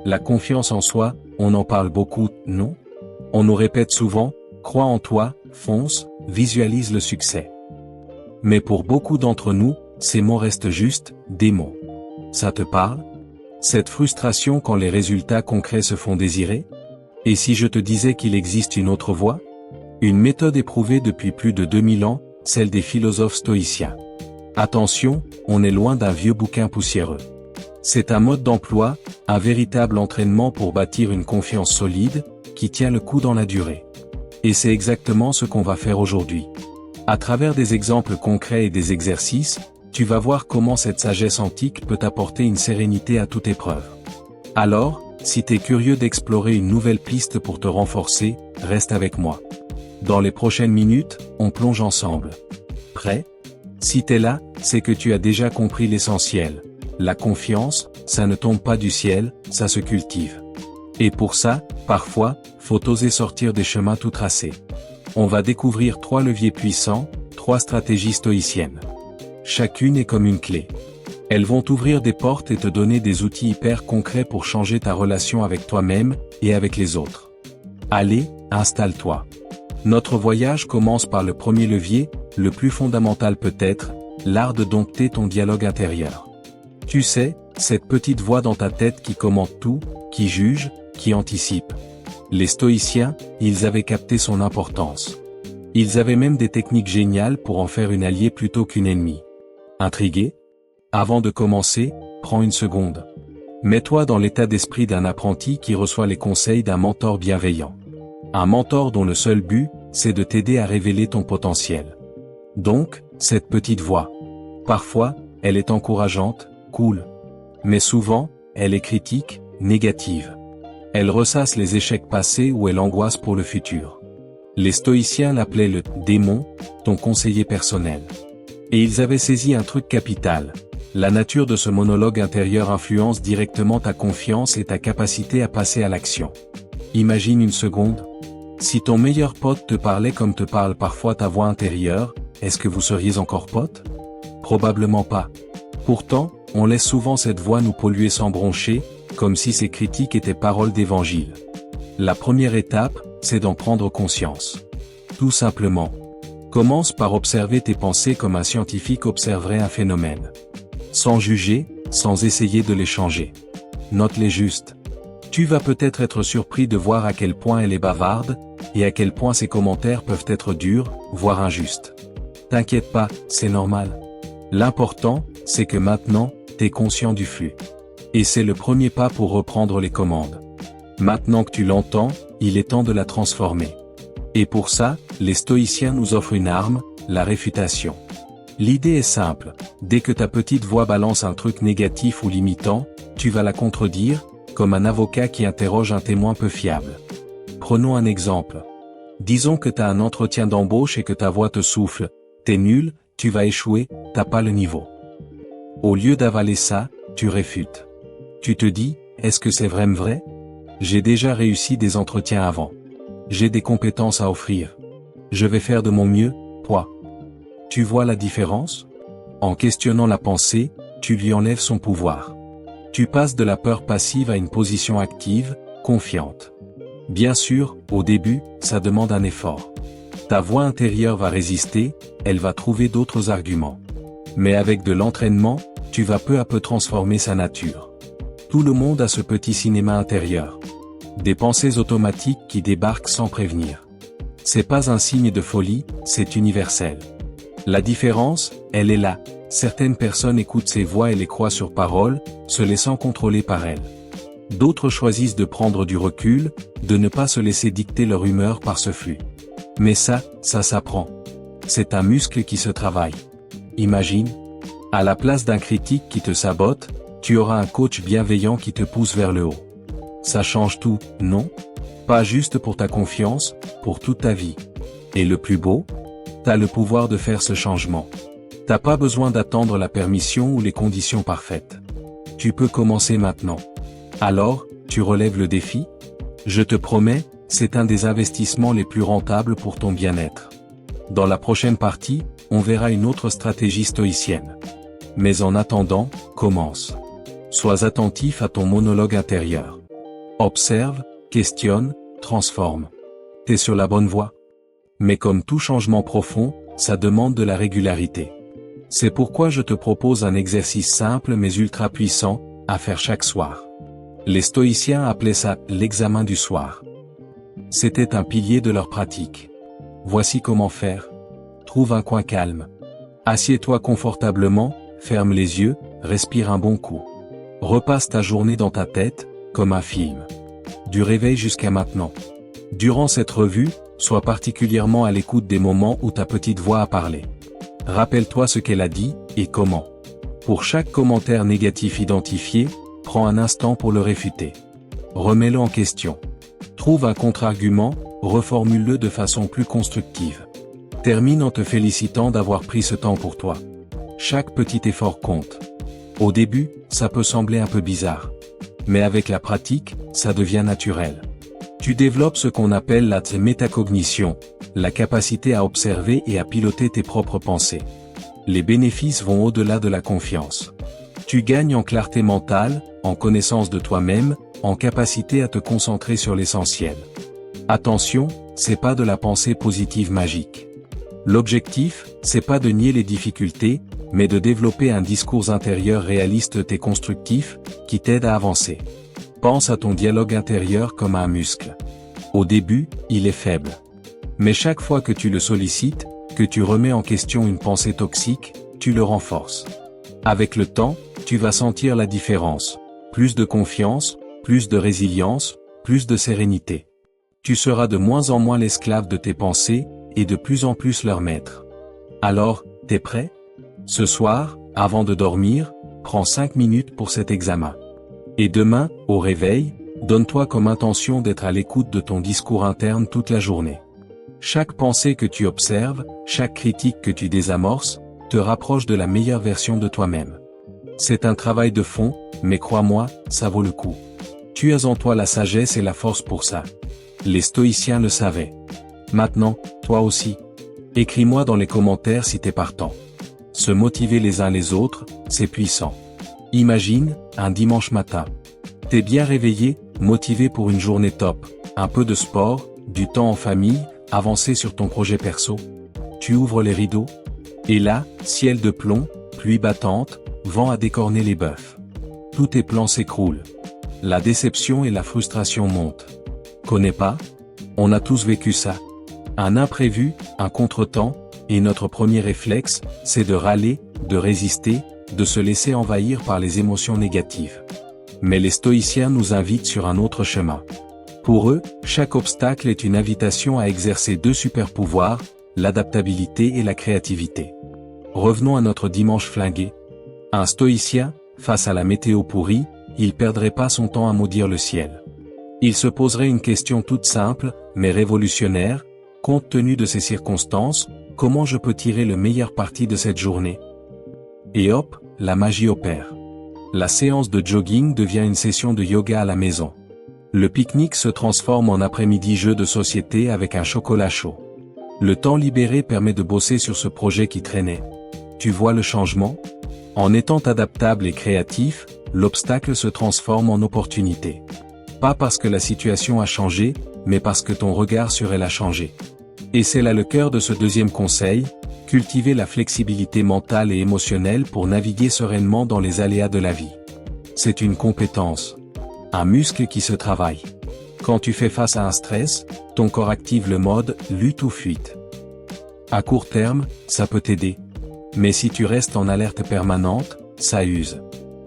La confiance en soi, on en parle beaucoup, non? On nous répète souvent, crois en toi, fonce, visualise le succès. Mais pour beaucoup d'entre nous, ces mots restent juste des mots. Ça te parle? Cette frustration quand les résultats concrets se font désirer? Et si je te disais qu'il existe une autre voie? Une méthode éprouvée depuis plus de 2000 ans, celle des philosophes stoïciens. Attention, on est loin d'un vieux bouquin poussiéreux. C'est un mode d'emploi, un véritable entraînement pour bâtir une confiance solide, qui tient le coup dans la durée. Et c'est exactement ce qu'on va faire aujourd'hui. À travers des exemples concrets et des exercices, tu vas voir comment cette sagesse antique peut apporter une sérénité à toute épreuve. Alors, si t'es curieux d'explorer une nouvelle piste pour te renforcer, reste avec moi. Dans les prochaines minutes, on plonge ensemble. Prêt? Si t'es là, c'est que tu as déjà compris l'essentiel. La confiance, ça ne tombe pas du ciel, ça se cultive. Et pour ça, parfois, faut oser sortir des chemins tout tracés. On va découvrir 3 leviers puissants, 3 stratégies stoïciennes. Chacune est comme une clé. Elles vont t'ouvrir des portes et te donner des outils hyper concrets pour changer ta relation avec toi-même et avec les autres. Allez, installe-toi. Notre voyage commence par le premier levier, le plus fondamental peut-être, l'art de dompter ton dialogue intérieur. Tu sais, cette petite voix dans ta tête qui commente tout, qui juge, qui anticipe. Les stoïciens, ils avaient capté son importance. Ils avaient même des techniques géniales pour en faire une alliée plutôt qu'une ennemie. Intrigué? Avant de commencer, prends une seconde. Mets-toi dans l'état d'esprit d'un apprenti qui reçoit les conseils d'un mentor bienveillant. Un mentor dont le seul but, c'est de t'aider à révéler ton potentiel. Donc, cette petite voix. Parfois, elle est encourageante, cool. Mais souvent, elle est critique, négative. Elle ressasse les échecs passés ou elle angoisse pour le futur. Les stoïciens l'appelaient le démon, ton conseiller personnel. Et ils avaient saisi un truc capital. La nature de ce monologue intérieur influence directement ta confiance et ta capacité à passer à l'action. Imagine une seconde. Si ton meilleur pote te parlait comme te parle parfois ta voix intérieure, est-ce que vous seriez encore potes? Probablement pas. Pourtant, on laisse souvent cette voix nous polluer sans broncher, comme si ces critiques étaient paroles d'évangile. La première étape, c'est d'en prendre conscience. Tout simplement. Commence par observer tes pensées comme un scientifique observerait un phénomène. Sans juger, sans essayer de les changer. Note-les juste. Tu vas peut-être être surpris de voir à quel point elle est bavarde, et à quel point ses commentaires peuvent être durs, voire injustes. T'inquiète pas, c'est normal. L'important, c'est que maintenant, t'es conscient du flux. Et c'est le premier pas pour reprendre les commandes. Maintenant que tu l'entends, il est temps de la transformer. Et pour ça, les stoïciens nous offrent une arme, la réfutation. L'idée est simple, dès que ta petite voix balance un truc négatif ou limitant, tu vas la contredire, comme un avocat qui interroge un témoin peu fiable. Prenons un exemple. Disons que t'as un entretien d'embauche et que ta voix te souffle, t'es nul, tu vas échouer, t'as pas le niveau. Au lieu d'avaler ça, tu réfutes. Tu te dis, est-ce que c'est vraiment vrai? J'ai déjà réussi des entretiens avant. J'ai des compétences à offrir. Je vais faire de mon mieux, quoi. Tu vois la différence? En questionnant la pensée, tu lui enlèves son pouvoir. Tu passes de la peur passive à une position active, confiante. Bien sûr, au début, ça demande un effort. Ta voix intérieure va résister, elle va trouver d'autres arguments. Mais avec de l'entraînement, tu vas peu à peu transformer sa nature. Tout le monde a ce petit cinéma intérieur. Des pensées automatiques qui débarquent sans prévenir. C'est pas un signe de folie, c'est universel. La différence, elle est là. Certaines personnes écoutent ces voix et les croient sur parole, se laissant contrôler par elles. D'autres choisissent de prendre du recul, de ne pas se laisser dicter leur humeur par ce flux. Mais ça s'apprend. C'est un muscle qui se travaille. Imagine, à la place d'un critique qui te sabote, tu auras un coach bienveillant qui te pousse vers le haut. Ça change tout, non? Pas juste pour ta confiance, pour toute ta vie. Et le plus beau? T'as le pouvoir de faire ce changement. T'as pas besoin d'attendre la permission ou les conditions parfaites. Tu peux commencer maintenant. Alors, tu relèves le défi? Je te promets, c'est un des investissements les plus rentables pour ton bien-être. Dans la prochaine partie, on verra une autre stratégie stoïcienne. Mais en attendant, commence. Sois attentif à ton monologue intérieur. Observe, questionne, transforme. T'es sur la bonne voie. Mais comme tout changement profond, ça demande de la régularité. C'est pourquoi je te propose un exercice simple mais ultra puissant, à faire chaque soir. Les stoïciens appelaient ça l'examen du soir. C'était un pilier de leur pratique. Voici comment faire. Trouve un coin calme. Assieds-toi confortablement, ferme les yeux, respire un bon coup. Repasse ta journée dans ta tête, comme un film. Du réveil jusqu'à maintenant. Durant cette revue, sois particulièrement à l'écoute des moments où ta petite voix a parlé. Rappelle-toi ce qu'elle a dit, et comment. Pour chaque commentaire négatif identifié, prends un instant pour le réfuter. Remets-le en question. Trouve un contre-argument, reformule-le de façon plus constructive. Termine en te félicitant d'avoir pris ce temps pour toi. Chaque petit effort compte. Au début, ça peut sembler un peu bizarre. Mais avec la pratique, ça devient naturel. Tu développes ce qu'on appelle la métacognition, la capacité à observer et à piloter tes propres pensées. Les bénéfices vont au-delà de la confiance. Tu gagnes en clarté mentale, en connaissance de toi-même, en capacité à te concentrer sur l'essentiel. Attention, c'est pas de la pensée positive magique. L'objectif, c'est pas de nier les difficultés, mais de développer un discours intérieur réaliste et constructif, qui t'aide à avancer. Pense à ton dialogue intérieur comme à un muscle. Au début, il est faible. Mais chaque fois que tu le sollicites, que tu remets en question une pensée toxique, tu le renforces. Avec le temps, tu vas sentir la différence. Plus de confiance, plus de résilience, plus de sérénité. Tu seras de moins en moins l'esclave de tes pensées, et de plus en plus leur maître. Alors, t'es prêt? Ce soir, avant de dormir, prends 5 minutes pour cet examen. Et demain, au réveil, donne-toi comme intention d'être à l'écoute de ton discours interne toute la journée. Chaque pensée que tu observes, chaque critique que tu désamorces, te rapproche de la meilleure version de toi-même. C'est un travail de fond, mais crois-moi, ça vaut le coup. Tu as en toi la sagesse et la force pour ça. Les stoïciens le savaient. Maintenant, toi aussi. Écris-moi dans les commentaires si t'es partant. Se motiver les uns les autres, c'est puissant. Imagine, un dimanche matin. T'es bien réveillé, motivé pour une journée top, un peu de sport, du temps en famille, avancer sur ton projet perso. Tu ouvres les rideaux. Et là, ciel de plomb, pluie battante, vent à décorner les bœufs. Tous tes plans s'écroulent. La déception et la frustration montent. Connais pas? On a tous vécu ça. Un imprévu, un contretemps, et notre premier réflexe, c'est de râler, de résister, de se laisser envahir par les émotions négatives. Mais les stoïciens nous invitent sur un autre chemin. Pour eux, chaque obstacle est une invitation à exercer deux super-pouvoirs, l'adaptabilité et la créativité. Revenons à notre dimanche flingué. Un stoïcien, face à la météo pourrie, il perdrait pas son temps à maudire le ciel. Il se poserait une question toute simple, mais révolutionnaire. Compte tenu de ces circonstances, comment je peux tirer le meilleur parti de cette journée? Et hop, la magie opère. La séance de jogging devient une session de yoga à la maison. Le pique-nique se transforme en après-midi jeu de société avec un chocolat chaud. Le temps libéré permet de bosser sur ce projet qui traînait. Tu vois le changement? En étant adaptable et créatif, l'obstacle se transforme en opportunité. Pas parce que la situation a changé, mais parce que ton regard sur elle a changé. Et c'est là le cœur de ce deuxième conseil, cultiver la flexibilité mentale et émotionnelle pour naviguer sereinement dans les aléas de la vie. C'est une compétence. Un muscle qui se travaille. Quand tu fais face à un stress, ton corps active le mode « lutte ou fuite ». À court terme, ça peut t'aider. Mais si tu restes en alerte permanente, ça use.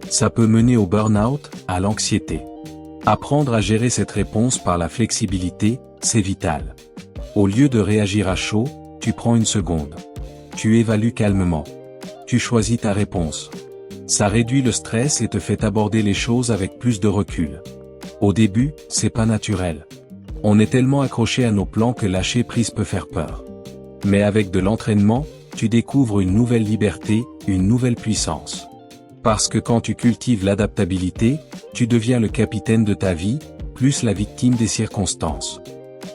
Ça peut mener au burn-out, à l'anxiété. Apprendre à gérer cette réponse par la flexibilité, c'est vital. Au lieu de réagir à chaud, tu prends une seconde. Tu évalues calmement. Tu choisis ta réponse. Ça réduit le stress et te fait aborder les choses avec plus de recul. Au début, c'est pas naturel. On est tellement accroché à nos plans que lâcher prise peut faire peur. Mais avec de l'entraînement, tu découvres une nouvelle liberté, une nouvelle puissance. Parce que quand tu cultives l'adaptabilité, tu deviens le capitaine de ta vie, plus la victime des circonstances.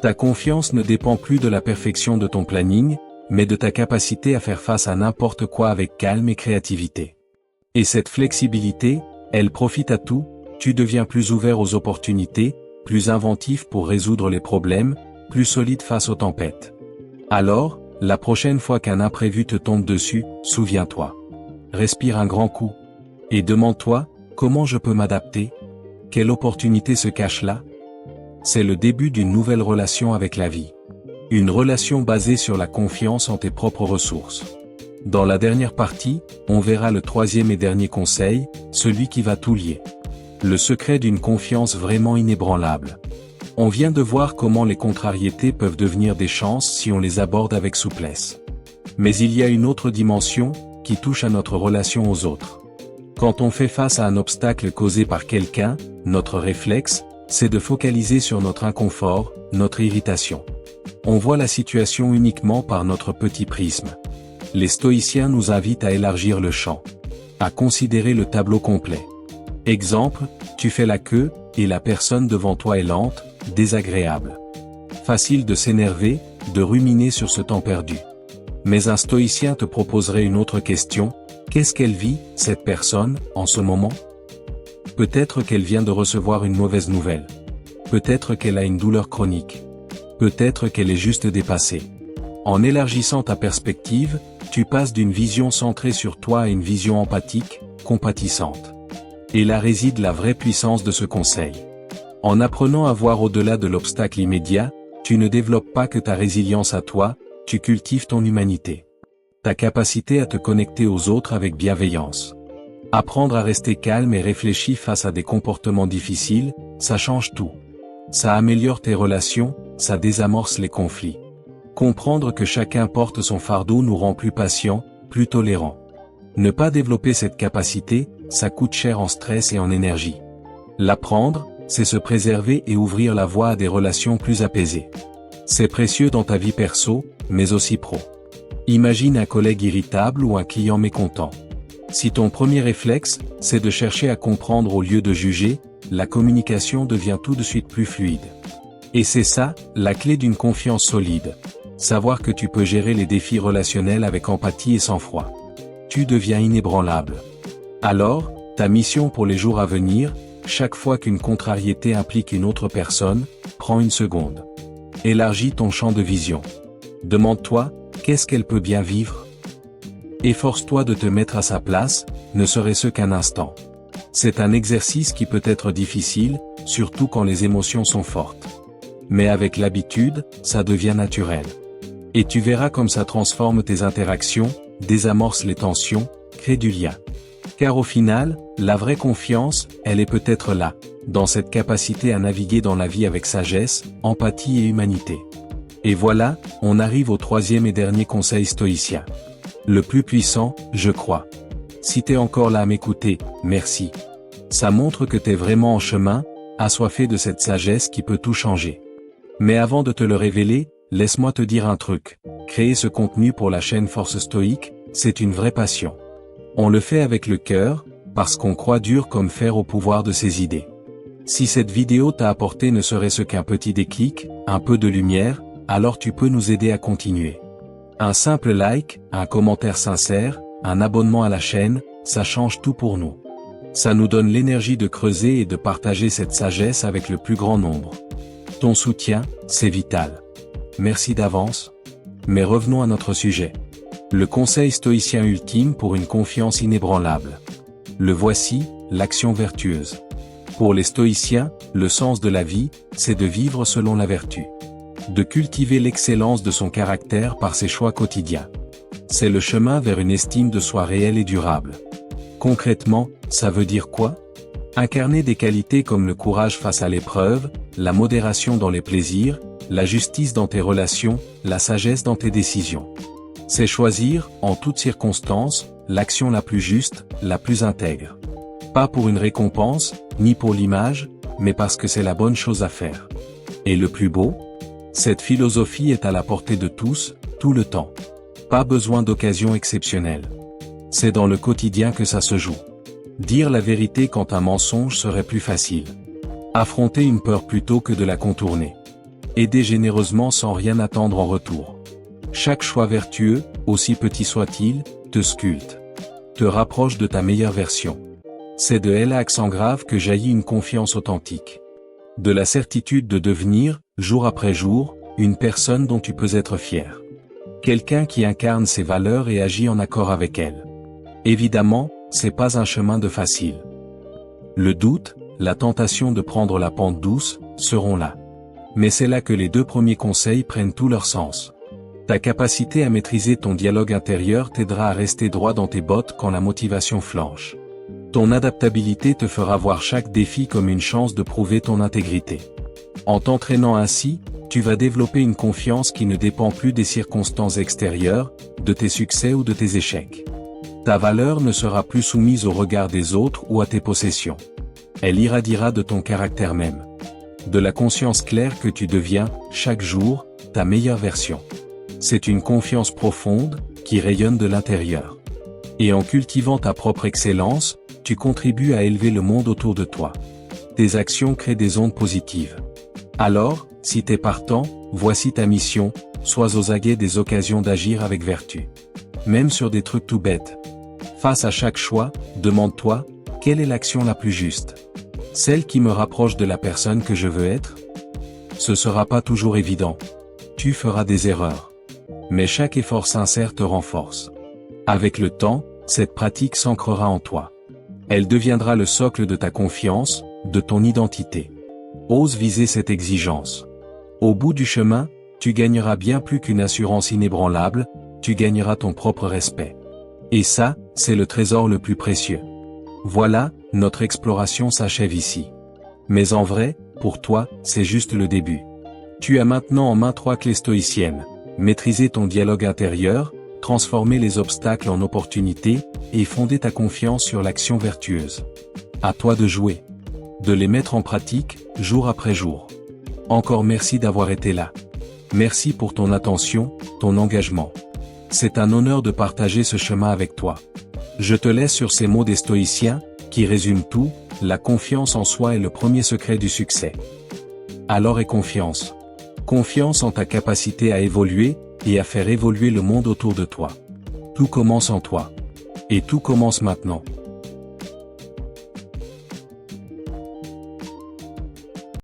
Ta confiance ne dépend plus de la perfection de ton planning, mais de ta capacité à faire face à n'importe quoi avec calme et créativité. Et cette flexibilité, elle profite à tout, Tu deviens plus ouvert aux opportunités, plus inventif pour résoudre les problèmes, plus solide face aux tempêtes. Alors, la prochaine fois qu'un imprévu te tombe dessus, souviens-toi. Respire un grand coup. Et demande-toi, comment je peux m'adapter? Quelle opportunité se cache là? C'est le début d'une nouvelle relation avec la vie. Une relation basée sur la confiance en tes propres ressources. Dans la dernière partie, on verra le troisième et dernier conseil, celui qui va tout lier. Le secret d'une confiance vraiment inébranlable. On vient de voir comment les contrariétés peuvent devenir des chances si on les aborde avec souplesse. Mais il y a une autre dimension, qui touche à notre relation aux autres. Quand on fait face à un obstacle causé par quelqu'un, notre réflexe, c'est de focaliser sur notre inconfort, notre irritation. On voit la situation uniquement par notre petit prisme. Les stoïciens nous invitent à élargir le champ, à considérer le tableau complet. Exemple, tu fais la queue, et la personne devant toi est lente, désagréable. Facile de s'énerver, de ruminer sur ce temps perdu. Mais un stoïcien te proposerait une autre question, qu'est-ce qu'elle vit, cette personne, en ce moment? Peut-être qu'elle vient de recevoir une mauvaise nouvelle. Peut-être qu'elle a une douleur chronique. Peut-être qu'elle est juste dépassée. En élargissant ta perspective, tu passes d'une vision centrée sur toi à une vision empathique, compatissante. Et là réside la vraie puissance de ce conseil. En apprenant à voir au-delà de l'obstacle immédiat, tu ne développes pas que ta résilience à toi, tu cultives ton humanité. Ta capacité à te connecter aux autres avec bienveillance. Apprendre à rester calme et réfléchi face à des comportements difficiles, ça change tout. Ça améliore tes relations, ça désamorce les conflits. Comprendre que chacun porte son fardeau nous rend plus patients, plus tolérants. Ne pas développer cette capacité, ça coûte cher en stress et en énergie. L'apprendre, c'est se préserver et ouvrir la voie à des relations plus apaisées. C'est précieux dans ta vie perso, mais aussi pro. Imagine un collègue irritable ou un client mécontent. Si ton premier réflexe, c'est de chercher à comprendre au lieu de juger, la communication devient tout de suite plus fluide. Et c'est ça, la clé d'une confiance solide. Savoir que tu peux gérer les défis relationnels avec empathie et sang-froid. Tu deviens inébranlable. Alors, ta mission pour les jours à venir, chaque fois qu'une contrariété implique une autre personne, prends une seconde. Élargis ton champ de vision. Demande-toi, qu'est-ce qu'elle peut bien vivre? Efforce-toi de te mettre à sa place, ne serait-ce qu'un instant. C'est un exercice qui peut être difficile, surtout quand les émotions sont fortes. Mais avec l'habitude, ça devient naturel. Et tu verras comme ça transforme tes interactions, désamorce les tensions, crée du lien. Car au final, la vraie confiance, elle est peut-être là, dans cette capacité à naviguer dans la vie avec sagesse, empathie et humanité. Et voilà, on arrive au troisième et dernier conseil stoïcien. Le plus puissant, je crois. Si t'es encore là à m'écouter, merci. Ça montre que t'es vraiment en chemin, assoiffé de cette sagesse qui peut tout changer. Mais avant de te le révéler, laisse-moi te dire un truc. Créer ce contenu pour la chaîne Force Stoïque, c'est une vraie passion. On le fait avec le cœur, parce qu'on croit dur comme fer au pouvoir de ses idées. Si cette vidéo t'a apporté ne serait-ce qu'un petit déclic, un peu de lumière, alors tu peux nous aider à continuer. Un simple like, un commentaire sincère, un abonnement à la chaîne, ça change tout pour nous. Ça nous donne l'énergie de creuser et de partager cette sagesse avec le plus grand nombre. Ton soutien, c'est vital. Merci d'avance. Mais revenons à notre sujet. Le conseil stoïcien ultime pour une confiance inébranlable. Le voici, l'action vertueuse. Pour les stoïciens, le sens de la vie, c'est de vivre selon la vertu. De cultiver l'excellence de son caractère par ses choix quotidiens. C'est le chemin vers une estime de soi réelle et durable. Concrètement, ça veut dire quoi? Incarner des qualités comme le courage face à l'épreuve, la modération dans les plaisirs, la justice dans tes relations, la sagesse dans tes décisions. C'est choisir, en toutes circonstances, l'action la plus juste, la plus intègre. Pas pour une récompense, ni pour l'image, mais parce que c'est la bonne chose à faire. Et le plus beau? Cette philosophie est à la portée de tous, tout le temps. Pas besoin d'occasion exceptionnelle. C'est dans le quotidien que ça se joue. Dire la vérité quand un mensonge serait plus facile. Affronter une peur plutôt que de la contourner. Aider généreusement sans rien attendre en retour. Chaque choix vertueux, aussi petit soit-il, te sculpte. Te rapproche de ta meilleure version. C'est de L accent grave que jaillit une confiance authentique. De la certitude de devenir, jour après jour, une personne dont tu peux être fier. Quelqu'un qui incarne ses valeurs et agit en accord avec elles. Évidemment, c'est pas un chemin de facile. Le doute, la tentation de prendre la pente douce, seront là. Mais c'est là que les 2 premiers conseils prennent tout leur sens. Ta capacité à maîtriser ton dialogue intérieur t'aidera à rester droit dans tes bottes quand la motivation flanche. Ton adaptabilité te fera voir chaque défi comme une chance de prouver ton intégrité. En t'entraînant ainsi, tu vas développer une confiance qui ne dépend plus des circonstances extérieures, de tes succès ou de tes échecs. Ta valeur ne sera plus soumise au regard des autres ou à tes possessions. Elle irradiera de ton caractère même. De la conscience claire que tu deviens, chaque jour, ta meilleure version. C'est une confiance profonde, qui rayonne de l'intérieur. Et en cultivant ta propre excellence, tu contribues à élever le monde autour de toi. Tes actions créent des ondes positives. Alors, si t'es partant, voici ta mission, sois aux aguets des occasions d'agir avec vertu. Même sur des trucs tout bêtes. Face à chaque choix, demande-toi, quelle est l'action la plus juste? Celle qui me rapproche de la personne que je veux être? Ce sera pas toujours évident. Tu feras des erreurs. Mais chaque effort sincère te renforce. Avec le temps, cette pratique s'ancrera en toi. Elle deviendra le socle de ta confiance, de ton identité. Ose viser cette exigence. Au bout du chemin, tu gagneras bien plus qu'une assurance inébranlable, tu gagneras ton propre respect. Et ça, c'est le trésor le plus précieux. Voilà, notre exploration s'achève ici. Mais en vrai, pour toi, c'est juste le début. Tu as maintenant en main 3 clés stoïciennes. Maîtriser ton dialogue intérieur, transformer les obstacles en opportunités, et fonder ta confiance sur l'action vertueuse. À toi de jouer. De les mettre en pratique, jour après jour. Encore merci d'avoir été là. Merci pour ton attention, ton engagement. C'est un honneur de partager ce chemin avec toi. Je te laisse sur ces mots des stoïciens, qui résument tout, la confiance en soi est le premier secret du succès. Alors aie confiance. Confiance en ta capacité à évoluer, et à faire évoluer le monde autour de toi. Tout commence en toi. Et tout commence maintenant.